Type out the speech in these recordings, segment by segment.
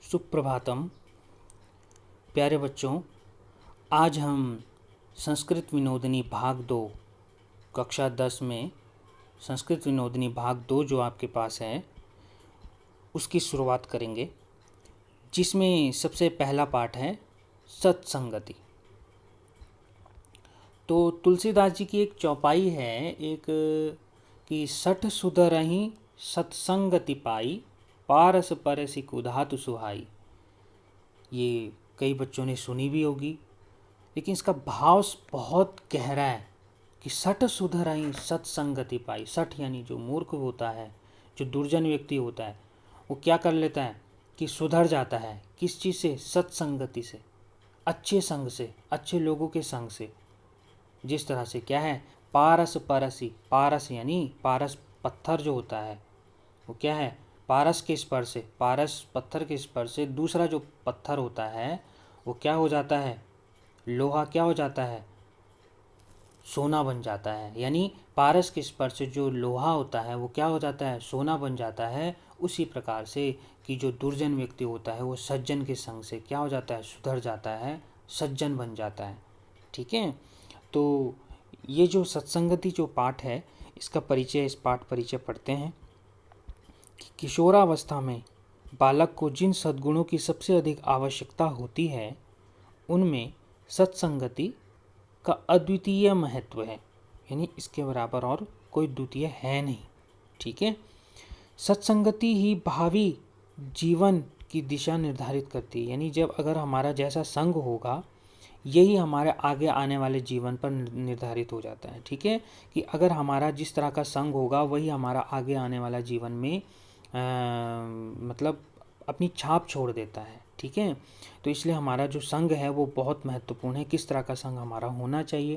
सुप्रभातम। प्यारे बच्चों, आज हम संस्कृत विनोदनी भाग 2 कक्षा 10 में संस्कृत विनोदनी भाग 2 जो आपके पास है उसकी शुरुआत करेंगे, जिसमें सबसे पहला पाठ है सत्संगति। तो तुलसीदास जी की एक चौपाई है एक कि सठ सुधरहि सत्संगति पाई, पारस परसि कुधातु सुहाई। ये कई बच्चों ने सुनी भी होगी, लेकिन इसका भाव बहुत गहरा है कि सठ सुधरहि सत्संगति पाई। सठ यानी जो मूर्ख होता है, जो दुर्जन व्यक्ति होता है, वो क्या कर लेता है कि सुधर जाता है। किस चीज़ से? सत्संगति से, अच्छे संग से, अच्छे लोगों के संग से। जिस तरह से क्या है, पारस परसी, पारस यानी पारस पत्थर जो होता है वो क्या है, पारस के स्पर्श से, पारस पत्थर के स्पर्श से दूसरा जो पत्थर होता है वो क्या हो जाता है, लोहा क्या हो जाता है, सोना बन जाता है। यानी पारस के स्पर्श से जो लोहा होता है वो क्या हो जाता है, सोना बन जाता है। उसी प्रकार से कि जो दुर्जन व्यक्ति होता है वो सज्जन के संग से क्या हो जाता है, सुधर जाता है, सज्जन बन जाता है। ठीक है। तो ये जो सत्संगति जो पाठ है, इसका परिचय, इस पाठ परिचय पढ़ते हैं कि किशोरावस्था में बालक को जिन सद्गुणों की सबसे अधिक आवश्यकता होती है उनमें सत्संगति का अद्वितीय महत्व है। यानी इसके बराबर और कोई द्वितीय है नहीं। ठीक है। सत्संगति ही भावी जीवन की दिशा निर्धारित करती है। यानी जब अगर हमारा जैसा संग होगा, यही हमारे आगे आने वाले जीवन पर निर्धारित हो जाता है। ठीक है। कि अगर हमारा जिस तरह का संग होगा वही हमारा आगे आने वाला जीवन में मतलब अपनी छाप छोड़ देता है। ठीक है। तो इसलिए हमारा जो संग है वो बहुत महत्वपूर्ण है। किस तरह का संग हमारा होना चाहिए,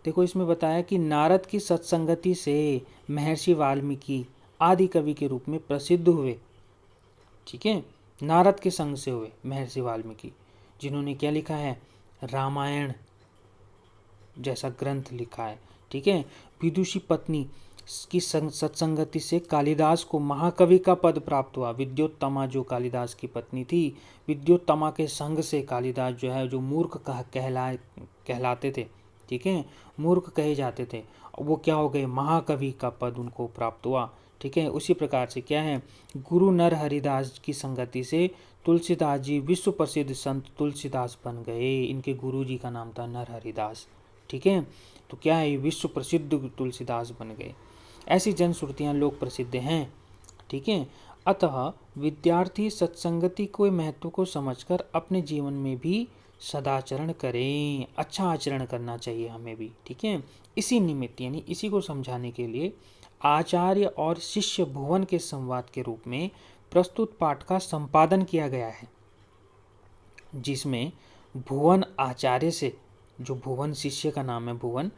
देखो इसमें बताया कि नारद की सत्संगति से महर्षि वाल्मीकि आदि कवि के रूप में प्रसिद्ध हुए। ठीक है। नारद के संग से हुए महर्षि वाल्मीकि, जिन्होंने क्या लिखा है, रामायण जैसा ग्रंथ लिखा है। ठीक है। विदुषी पत्नी की सत्संगति से कालिदास को महाकवि का पद प्राप्त हुआ। विद्योत्तमा जो कालिदास की पत्नी थी, विद्योत्तमा के संग से कालिदास जो है, जो मूर्ख कहलाते थे, ठीक है, मूर्ख कहे जाते थे, वो क्या हो गए, महाकवि का पद उनको प्राप्त हुआ। ठीक है। उसी प्रकार से क्या है, गुरु नर हरिदास की संगति से तुलसीदास जी विश्व प्रसिद्ध संत तुलसीदास बन गए। इनके गुरु जी का नाम था नर हरिदास। ठीक है। तो क्या है, विश्व प्रसिद्ध तुलसीदास बन गए। ऐसी जनश्रुतियाँ लोक प्रसिद्ध हैं। ठीक है। अतः विद्यार्थी सत्संगति के महत्व को समझकर अपने जीवन में भी सदाचरण करें। अच्छा आचरण करना चाहिए हमें भी। ठीक है। इसी निमित्त यानी इसी को समझाने के लिए आचार्य और शिष्य भुवन के संवाद के रूप में प्रस्तुत पाठ का संपादन किया गया है, जिसमें भुवन आचार्य से, जो भुवन शिष्य का नाम है भुवन,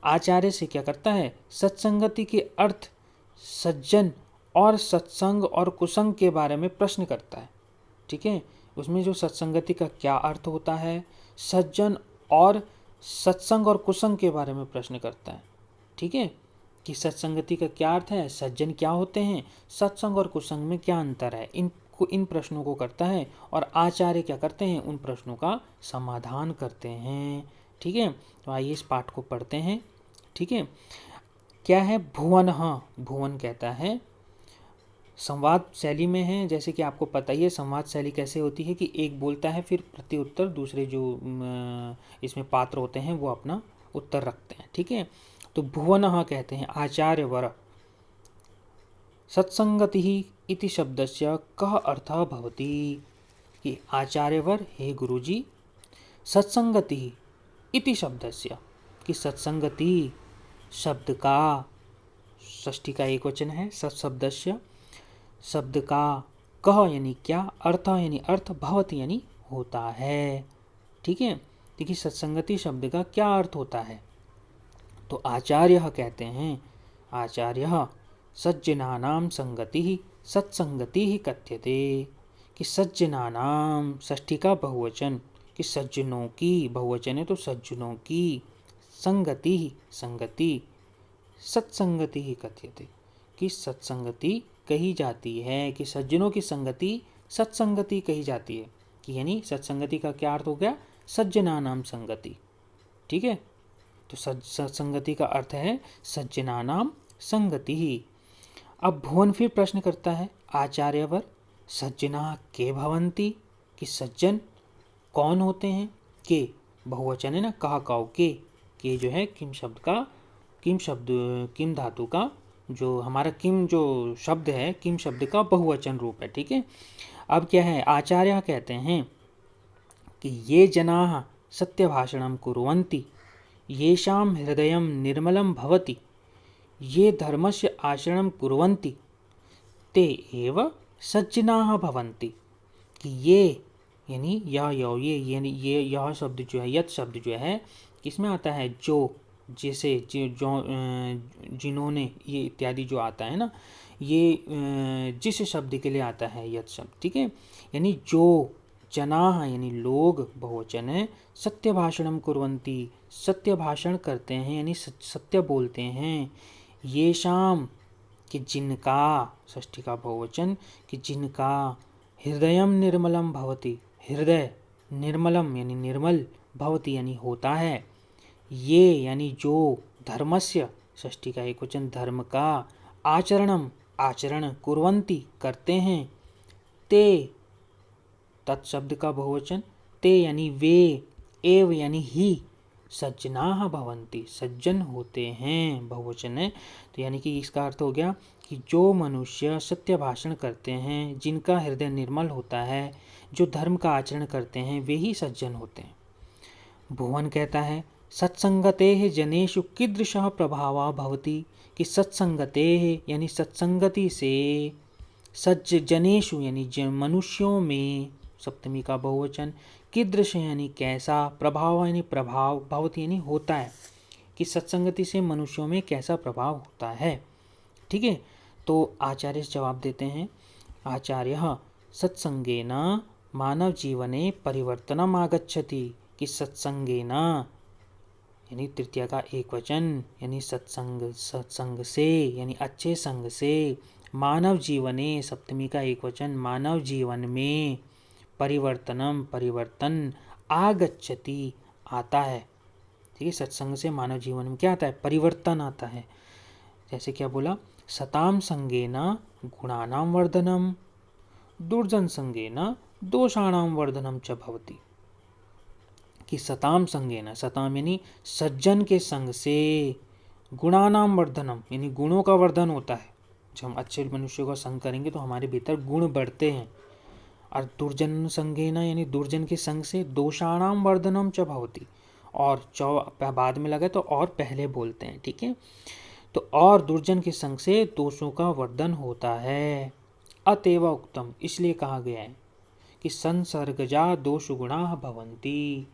आचार्य से क्या करता है, सत्संगति के अर्थ, सज्जन और सत्संग और कुसंग के बारे में प्रश्न करता है। ठीक है। उसमें जो सत्संगति का क्या अर्थ होता है, सज्जन और सत्संग और कुसंग के बारे में प्रश्न करता है। ठीक है। कि सत्संगति का क्या अर्थ है, सज्जन क्या होते हैं, सत्संग और कुसंग में क्या अंतर है, इन प्रश्नों को करता है। और आचार्य क्या करते हैं, उन प्रश्नों का समाधान करते हैं। ठीक है। तो आइए इस पाठ को पढ़ते हैं। ठीक है। क्या है भुवन, हाँ भुवन कहता है, संवाद शैली में है। जैसे कि आपको पता ही है संवाद शैली कैसे होती है कि एक बोलता है, फिर प्रत्युत्तर दूसरे जो इसमें पात्र होते हैं वो अपना उत्तर रखते हैं। ठीक है। तो भुवन कहते हैं आचार्य वर, सत्संगति ही इति शब्दस्य कः अर्थः भवति। कि आचार्यवर, हे गुरुजी, सत्संगति इति शब्दस्य, कि सत्संगति शब्द का, षष्ठी का एक वचन है, सत्शब्दस्य शब्द का, कह यानी क्या, अर्थ यानी अर्थ, भवति यानी होता है। ठीक है। देखिए सत्संगति शब्द का क्या अर्थ होता है। तो आचार्य कहते हैं, आचार्य सज्जनानां संगति ही सत्संगति ही कथ्यते। कि सज्जनानां, षष्ठी का बहुवचन, कि सज्जनों की, बहुवचन है तो सज्जनों की, संगति ही, संगति, सत्संगति ही कथ्यते, कि सत्संगति कही जाती है, कि सज्जनों की संगति सत्संगति कही जाती है। कि यानी सत्संगति का क्या अर्थ हो गया? सज्जनानाम संगति। ठीक है, तो सत्संगति का अर्थ है सज्जनानाम संगति ही। अब भुवन फिर प्रश्न करता है आचार्यवर, सज्जना के भवंती, कि सज्जन कौन होते हैं? के बहुवचन है ना, कहा काउ के जो है किम शब्द का, किम धातु का जो हमारा किम जो शब्द है, किम शब्द का बहुवचन रूप है। ठीक है, अब क्या है, आचार्य कहते हैं कि ये जनाः सत्यभाषणं कुर्वन्ति येषां हृदयं निर्मलं भवति, ये धर्मस्य आचरणं कुर्वन्ति ते एव सज्जनाः भवन्ति। कि ये यानी ये यानी ये यह शब्द जो है, यत शब्द जो है किसमें आता है? जो, जैसे जो, जिन्होंने, ये इत्यादि जो आता है ना, ये जिस शब्द के लिए आता है यत शब्द। ठीक है, यानी जो जनाः यानी लोग बहुवचन है, सत्य भाषणम कुर्वन्ति सत्य भाषण करते हैं यानी सत्य बोलते हैं, ये शाम कि जिनका, षष्ठी का बहुवचन, कि जिनका हृदयम निर्मलम भवति, हृदय निर्मलम यानी निर्मल, भवति यानी होता है, ये यानी जो, धर्मस्य षष्ठी का एक वचन धर्म का, आचरणम आचरण, कुर्वन्ति करते हैं, ते तत्शब्द का बहुवचन, ते यानी वे, एव यानी ही, सज्जनाः भवन्ति सज्जन होते हैं, बहुवचन है। तो यानी कि इसका अर्थ हो गया कि जो मनुष्य सत्य भाषण करते हैं, जिनका हृदय निर्मल होता है, जो धर्म का आचरण करते हैं, वे ही सज्जन होते हैं। भुवन कहता है सत्संगतेः जनेषु कीदृशः प्रभावः भवति, कि सत्संगतेः यानी सत्संगति से, सज्जनेषु यानी मनुष्यों में, सप्तमी का बहुवचन, कीदृश यानी कैसा, प्रभाव यानी प्रभाव, भवति यानी होता है, कि सत्संगति से मनुष्यों में कैसा प्रभाव होता है। ठीक है, तो आचार्य जवाब देते हैं, आचार्य सत्संगेन मानव जीवने परिवर्तनम आगच्छति, कि सत्संगेन यानी तृतीया का एक वचन, यानी सत्संग से यानी अच्छे संग से, मानव जीवने सप्तमी का एक वचन, मानव जीवन में, परिवर्तनम परिवर्तन, आगच्छति आता है। ठीक है, सत्संग से मानव जीवन में क्या आता है? परिवर्तन आता है। जैसे क्या बोला, सताम संगेन गुणानां वर्धनम, दुर्जन संगेन दोषाणां वर्धनम च भवति। कि सताम संगेन, सताम यानी सज्जन के संग से, गुणानां वर्धनम यानी गुणों का वर्धन होता है। जब हम अच्छे मनुष्यों का संग करेंगे तो हमारे भीतर गुण बढ़ते हैं। और दुर्जन संगेन यानी दुर्जन के संग से, दोषाणाम वर्धनम च भवति, और बाद में लगा तो और पहले बोलते हैं। ठीक है, तो और दुर्जन के संग से दोषों का वर्धन होता है। अतएव उक्तम, इसलिए कहा गया है कि संसर्गजा दोष गुणा भवन्ति,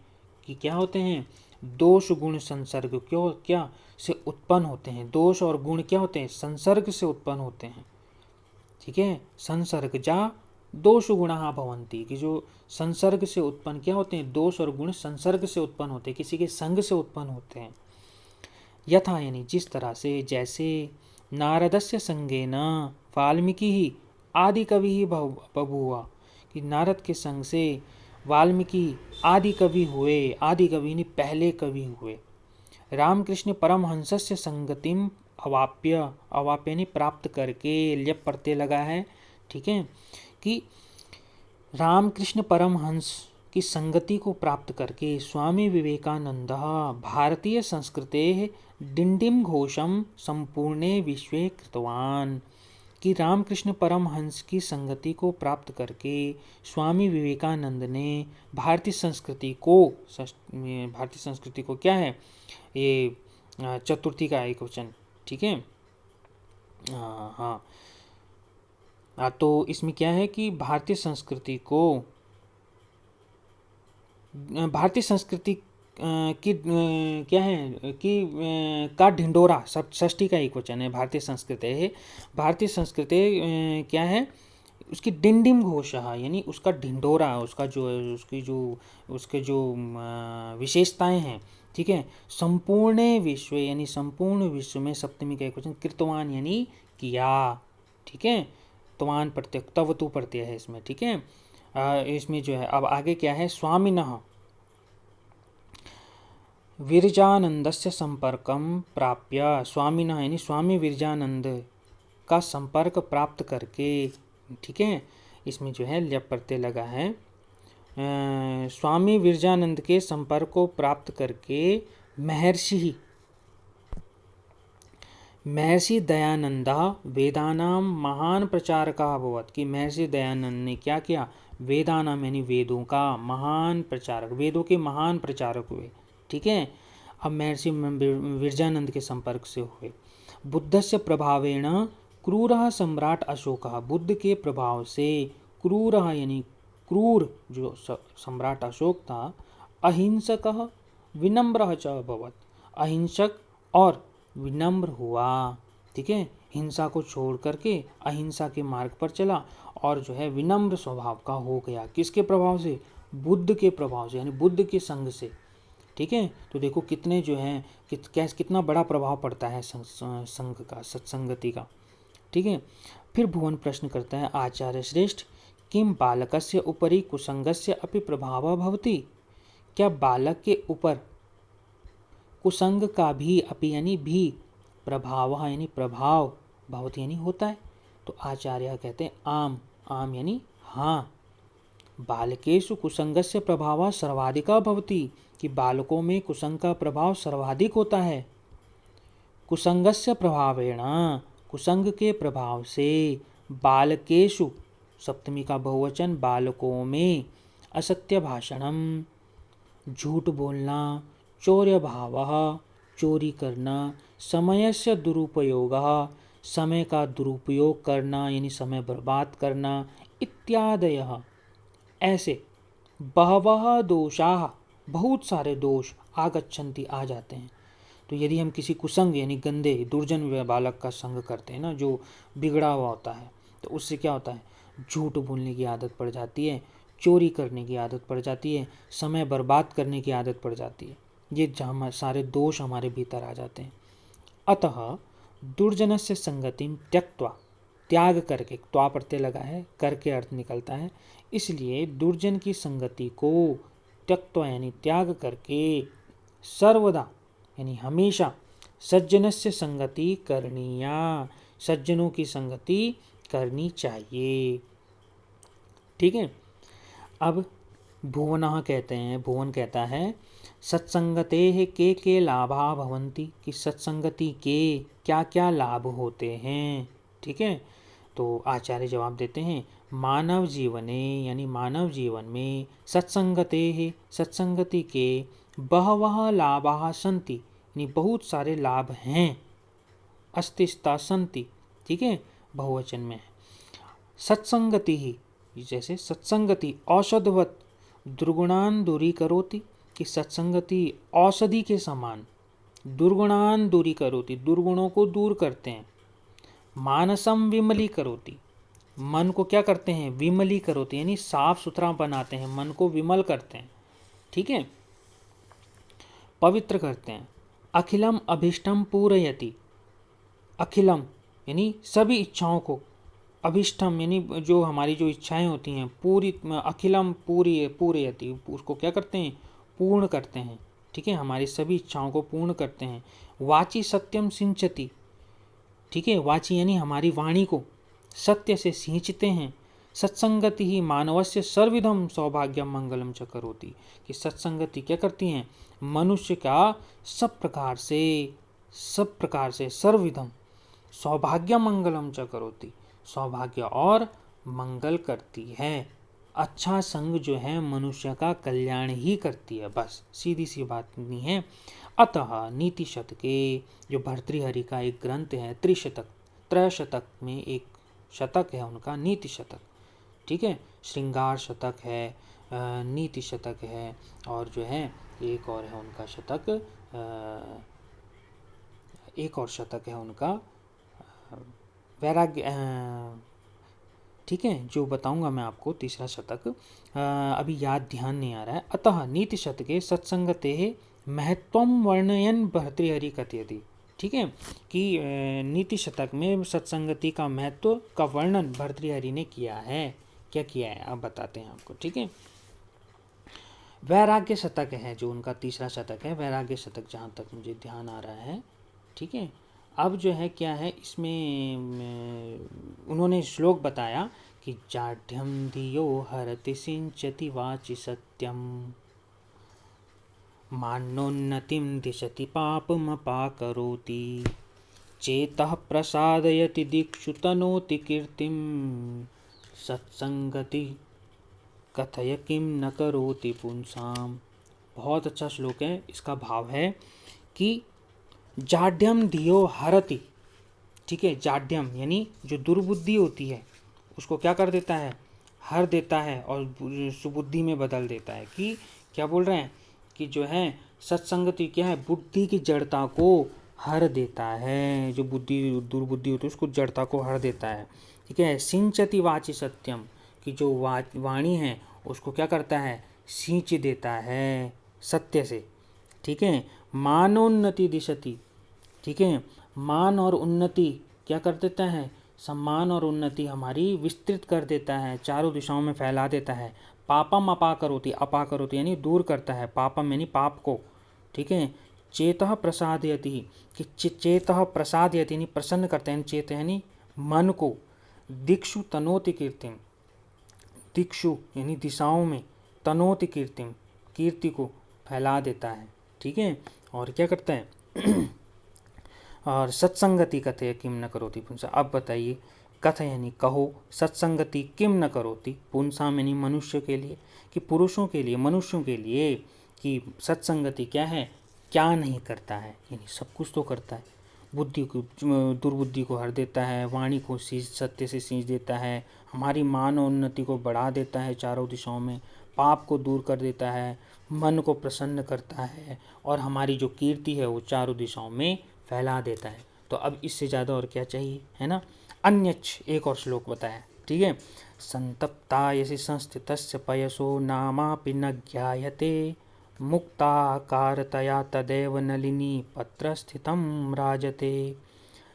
कि क्या होते हैं? दोष गुण संसर्ग क्यों क्या से उत्पन्न होते हैं। दोष और गुण क्या होते हैं? संसर्ग से उत्पन्न होते हैं। ठीक है, संसर्गजा दोष गुणा भवन्ति, कि जो संसर्ग से उत्पन्न क्या होते हैं? दोष और गुण संसर्ग से उत्पन्न होते हैं, किसी के संग से उत्पन्न होते हैं। यथा यानी जिस तरह से, जैसे नारदस्य संगेन वाल्मीकि ही आदि कवि ही बभूव, कि नारद के संग से वाल्मीकि आदि कवि हुए, आदि कवि ने पहले कवि हुए। रामकृष्ण परमहंसस्य संगतिम अवाप्य, अवाप्य ने प्राप्त करके, ल्यप प्रत्यय लगा है। ठीक है, कि रामकृष्ण परमहंस की संगति को प्राप्त करके स्वामी विवेकानंद भारतीय संस्कृतेः डिंडिम घोषम संपूर्णे विश्वे कृतवान, कि रामकृष्ण परमहंस की संगति को प्राप्त करके स्वामी विवेकानंद ने भारतीय संस्कृति को क्या है? ये चतुर्थी का एक वचन। ठीक है, हाँ, तो इसमें क्या है कि भारतीय संस्कृति की क्या है कि का ढिंडोरा, सब षष्ठी का एक वचन है, भारतीय संस्कृति है। भारतीय संस्कृति क्या है? उसकी डिंडिम घोष, यानी उसका ढिंडोरा, उसके जो विशेषताएं हैं। ठीक है, संपूर्ण विश्व यानी संपूर्ण विश्व में, सप्तमी का एक वचन, कृतवान यानी किया। ठीक है, त्वान प्रत्यय, तवतु प्रत्यय है इसमें, ठीक है। इसमें जो है अब आगे क्या है, स्वामिनः विरजानंदस्य संपर्कम प्राप्य, स्वामिनः यानी स्वामी विरजानंद का संपर्क प्राप्त करके, ठीक है। इसमें जो है ल्यप प्रत्यय लगा है। स्वामी विरजानंद के संपर्क को प्राप्त करके महर्षि दयानंदा वेदानां महान प्रचारकः अभवत्, कि महर्षि दयानंद ने क्या किया, वेदानाम यानी वेदों का महान प्रचारक, वेदों के महान प्रचारक हुए, ठीक है। अब महर्षि विरजानंद के संपर्क से हुए। बुद्धस्य प्रभावेण क्रूरः सम्राट अशोकः, बुद्ध के प्रभाव से क्रूरः यानी क्रूर जो सम्राट अशोक था, अहिंसकः विनम्रः च अभवत्, अहिंसक और विनम्र हुआ, ठीक है। हिंसा को छोड़ करके अहिंसा के मार्ग पर चला और जो है विनम्र स्वभाव का हो गया। किसके प्रभाव से, बुद्ध के प्रभाव से, यानी बुद्ध के संग से, ठीक है। तो देखो कितने जो है कितना बड़ा प्रभाव पड़ता है संग का, सत्संगति का, ठीक है। फिर भुवन प्रश्न करता है, आचार्य श्रेष्ठ किम बालकस्य उपरि कुसंगस्य अपि प्रभावः भवति, क्या बालक के ऊपर कुसंग का भी, अपि यानी भी, प्रभाव यानी प्रभाव, भवति यानी होता है। तो आचार्य कहते हैं आम, आम यानी हाँ, बालकेषु कुसंगस्य प्रभावः सर्वाधिकः भवति, कि बालकों में कुसंग का प्रभाव सर्वाधिक होता है। कुसंगस्य प्रभावेण, कुसंग के प्रभाव से, बालकेषु सप्तमी का बहुवचन, बालकों में, असत्य भाषणम झूठ बोलना, चौर्य भावः चोरी करना, समयस्य दुरुपयोगः समय का दुरुपयोग करना यानी समय बर्बाद करना, इत्यादयः ऐसे बहवः दोषाः बहुत सारे दोष आगच्छन्ति आ जाते हैं। तो यदि हम किसी कुसंग यानी गंदे दुर्जन बालक का संग करते हैं ना, जो बिगड़ा हुआ होता है, तो उससे क्या होता है, झूठ बोलने की आदत पड़ जाती है, चोरी करने की आदत पड़ जाती है, समय बर्बाद करने की आदत पड़ जाती है। ये सारे दोष हमारे भीतर आ जाते हैं। अतः दुर्जनस्य संगतिम त्यक्त्वा, त्याग करके, त्वा प्रत्यय लगा है, करके अर्थ निकलता है, इसलिए दुर्जन की संगति को त्यक्त्वा यानी त्याग करके, सर्वदा यानी हमेशा, सज्जनस्य संगति करणीया, सज्जनों की संगति करनी चाहिए, ठीक है। अब भुवनः कहते हैं, भुवन कहता है सत्संगते के लाभा भवन्ति, कि सत्संगति के क्या क्या लाभ होते हैं, ठीक है। तो आचार्य जवाब देते हैं, मानव जीवने यानी मानव जीवन में, सत्संगते सत्संगति के, बहवः लाभाः सन्ति यानी बहुत सारे लाभ हैं, अस्तिस्ता सन्ति, ठीक है, बहुवचन में है। सत्संगति ही, जैसे सत्संगति औषधवत दुर्गुणान दूरीकरोति, कि सत्संगति औषधि के समान, दुर्गुणान दूरीकरोति दुर्गुणों को दूर करते हैं, मानसम विमलीकरोति मन को क्या करते हैं, विमलीकरोति यानी साफ सुथरा बनाते हैं, मन को विमल करते हैं, ठीक है, पवित्र करते हैं। अखिलम अभीष्टम पूरयति, अखिलम यानी सभी इच्छाओं को, अभिष्टम यानी जो हमारी जो इच्छाएं होती हैं, पूरी, अखिलम पूरयति उसको क्या करते हैं, पूर्ण करते हैं, ठीक है, हमारी सभी इच्छाओं को पूर्ण करते हैं। वाची सत्यम सिंचति, ठीक है, वाची यानी हमारी वाणी को सत्य से सींचते हैं। सत्संगति ही मानवस्य सर्वविधम सौभाग्यम मंगलम च करोति, कि सत्संगति क्या करती हैं, मनुष्य का सब प्रकार से सर्वविधम सौभाग्य मंगलम च करोति, सौभाग्य और मंगल करती है। अच्छा संग जो है मनुष्य का कल्याण ही करती है, बस सीधी सी बात नहीं है। अतः नीति शतके, जो भर्तृहरि का एक ग्रंथ है, त्रयशतक में एक शतक है उनका, नीति शतक, ठीक है, श्रृंगार शतक है, नीति शतक है, और जो है एक और है उनका शतक, एक और शतक है उनका वैराग्य, ठीक है, जो बताऊंगा मैं आपको तीसरा शतक, अभी याद ध्यान नहीं आ रहा है। अतः नीति शतके सत्संगते महत्वम वर्णयन भर्तृहरि कथयति, ठीक है, कि नीति शतक में सत्संगति का महत्व का वर्णन भर्तृहरि ने किया है। क्या किया है अब बताते हैं आपको। ठीक है, वैराग्य शतक है जो उनका तीसरा शतक है, वैराग्य शतक जहाँ तक मुझे ध्यान आ रहा है। ठीक है, अब जो है क्या है इसमें उन्होंने श्लोक बताया कि जाढ्यम धियो हरति सिंचति वाचि सत्यम मान्योन्नतिं दिशति पापमपाकरोति चेतः प्रसादयति दिक्षु तनोति कीर्तिं सत्संगति कथय किम न करोति पुंसाम। बहुत अच्छा श्लोक है। इसका भाव है कि जाड्यम धियो हरति। ठीक है, जाड्यम यानी जो दुर्बुद्धि होती है उसको क्या कर देता है, हर देता है और सुबुद्धि में बदल देता है। कि क्या बोल रहे हैं कि जो है सत्संगति क्या है, बुद्धि की जड़ता को हर देता है। जो बुद्धि दुर्बुद्धि होती है उसको जड़ता को हर देता है। ठीक है, सिंचति वाचि सत्यम, कि जो वाणी है उसको क्या करता है, सींच देता है सत्य से। ठीक है, मानोन्नति दिशति। ठीक है, मान और उन्नति क्या कर देता है, सम्मान और उन्नति हमारी विस्तृत कर देता है, चारों दिशाओं में फैला देता है। पापम अपाकरोति, अपाकरोति यानी दूर करता है, पापम यानी पाप को। ठीक है, चेतः प्रसादयति, कि चेतः प्रसादयति यानी प्रसन्न करते हैं, चेत यानी मन को। दिक्षु तनोति कीर्तिम, दिक्षु यानी दिशाओं में, तनोति कीर्तिम कीर्ति को फैला देता है। ठीक है, और क्या करता है और सत्संगति कथय किम न करोति पुंसा। अब बताइए, कथ यानी कहो, सत्संगति किम न करोति पुंसा यानी मनुष्य के लिए, कि पुरुषों के लिए, मनुष्यों के लिए, कि सत्संगति क्या है, क्या नहीं करता है, यानी सब कुछ तो करता है। बुद्धि को, दुर्बुद्धि को हर देता है, वाणी को सत्य से सींच देता है, हमारी मान और उन्नति को बढ़ा देता है चारों दिशाओं में, पाप को दूर कर देता है, मन को प्रसन्न करता है, और हमारी जो कीर्ति है वो चारों दिशाओं में फैला देता है। तो अब इससे ज़्यादा और क्या चाहिए, है ना। अन्यच एक और श्लोक बताया। ठीक है, संतप्तायसि संस्थितस्य पयसो नामापि न ज्ञायते मुक्ताकारतया तदेव नलिनी पत्रस्थितं राजते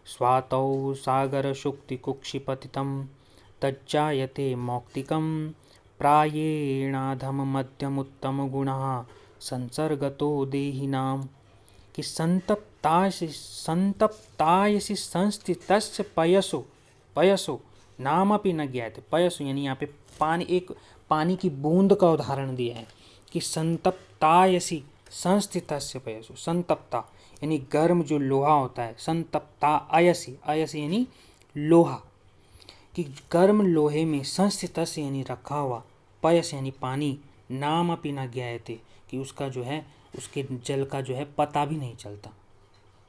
स्वातौ सागरशुक्तिकुक्षिपतितं तज्जायते मौक्तिकं प्रायेणाधममध्यमुत्तमगुणः संसर्गतो देहिनां। कि संतप्तायसि संस्थितस्य पयसो नामपि न ज्ञायते। पयसो यानी यहाँ पे पानी, एक पानी की बूंद का उदाहरण दिया है कि संतप्तायसि संस्थितस्य पयसो। संतप्ता यानी गर्म जो लोहा होता है, संतप्तायसि, अयसि यानी लोहा, कि गर्म लोहे में संस्थितस्य यानी रखा हुआ, पयस यानी पानी, नामपि न ज्ञायते कि उसका जो है, उसके जल का जो है पता भी नहीं चलता।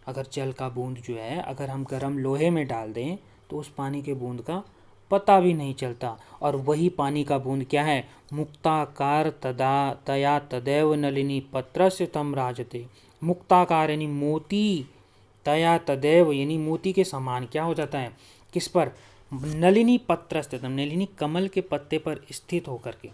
अगर जल का बूंद जो है अगर हम गर्म लोहे में डाल दें तो उस पानी के बूंद का पता भी नहीं चलता। और वही पानी का बूंद क्या है, मुक्ताकार तया तदैव नलिनी पत्रस्य तम राजते। मुक्ताकार यानी मोती, तया तदैव यानी मोती के समान क्या हो जाता है, किस पर, नलिनी पत्रस्थितम, नलिनी कमल के पत्ते पर स्थित होकर के।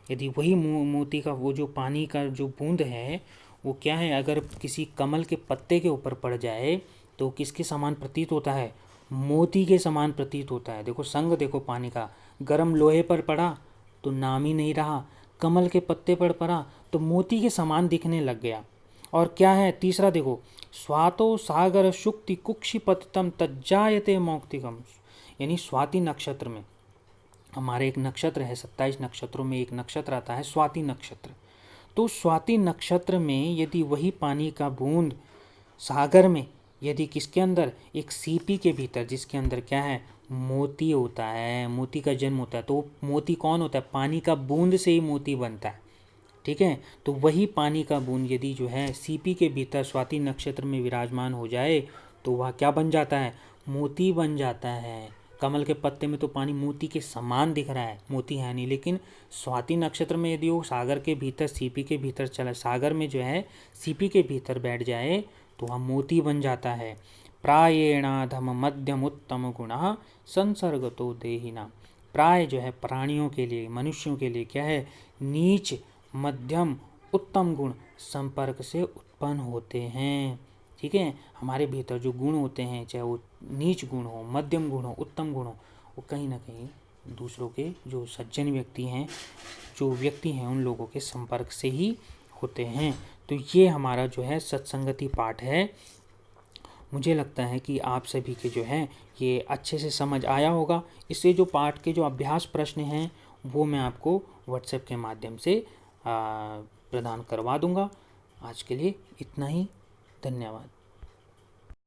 यदि वही मोती का वो जो पानी का जो बूंद है वो क्या है, अगर किसी कमल के पत्ते के ऊपर पड़ जाए तो किसके समान प्रतीत होता है, मोती के समान प्रतीत होता है। देखो संग देखो पानी का, गर्म लोहे पर पड़ा तो नाम ही नहीं रहा, कमल के पत्ते पर पड़ा तो मोती के समान दिखने लग गया। और क्या है तीसरा देखो, स्वातो सागर शुक्ति कुक्षिपतितम तज्जायते मौक्तिकम, यानी स्वाति नक्षत्र में, हमारे एक नक्षत्र है, 27 नक्षत्रों में एक नक्षत्र आता है स्वाति नक्षत्र। तो स्वाति नक्षत्र में यदि वही पानी का बूंद सागर में, यदि किसके अंदर, एक सीपी के भीतर जिसके अंदर क्या है, मोती होता है, मोती का जन्म होता है। तो मोती कौन होता है, पानी का बूंद से ही मोती बनता है। ठीक है, तो वही पानी का बूंद यदि जो है सीपी के भीतर स्वाति नक्षत्र में विराजमान हो जाए तो वह क्या बन जाता है, मोती बन जाता है। कमल के पत्ते में तो पानी मोती के समान दिख रहा है, मोती है नहीं, लेकिन स्वाति नक्षत्र में यदि वो सागर के भीतर, सीपी के भीतर चला, सागर में जो है सीपी के भीतर बैठ जाए तो वह मोती बन जाता है। प्रायेणाधम मध्यम उत्तम गुणः संसर्गतो देहिनां। प्राय जो है प्राणियों के लिए, मनुष्यों के लिए क्या है, नीच मध्यम उत्तम गुण संपर्क से उत्पन्न होते हैं। ठीक है। हमारे भीतर जो गुण होते हैं, चाहे वो नीच गुण हो, मध्यम गुण हो, उत्तम गुण हो, वो कहीं ना कहीं दूसरों के जो सज्जन व्यक्ति हैं, जो व्यक्ति हैं, उन लोगों के संपर्क से ही होते हैं। तो ये हमारा जो है सत्संगति पाठ है। मुझे लगता है कि आप सभी के जो है ये अच्छे से समझ आया होगा। इससे जो पाठ के जो अभ्यास प्रश्न हैं वो मैं आपको व्हाट्सएप के माध्यम से प्रदान करवा दूंगा। आज के लिए इतना ही। धन्यवाद।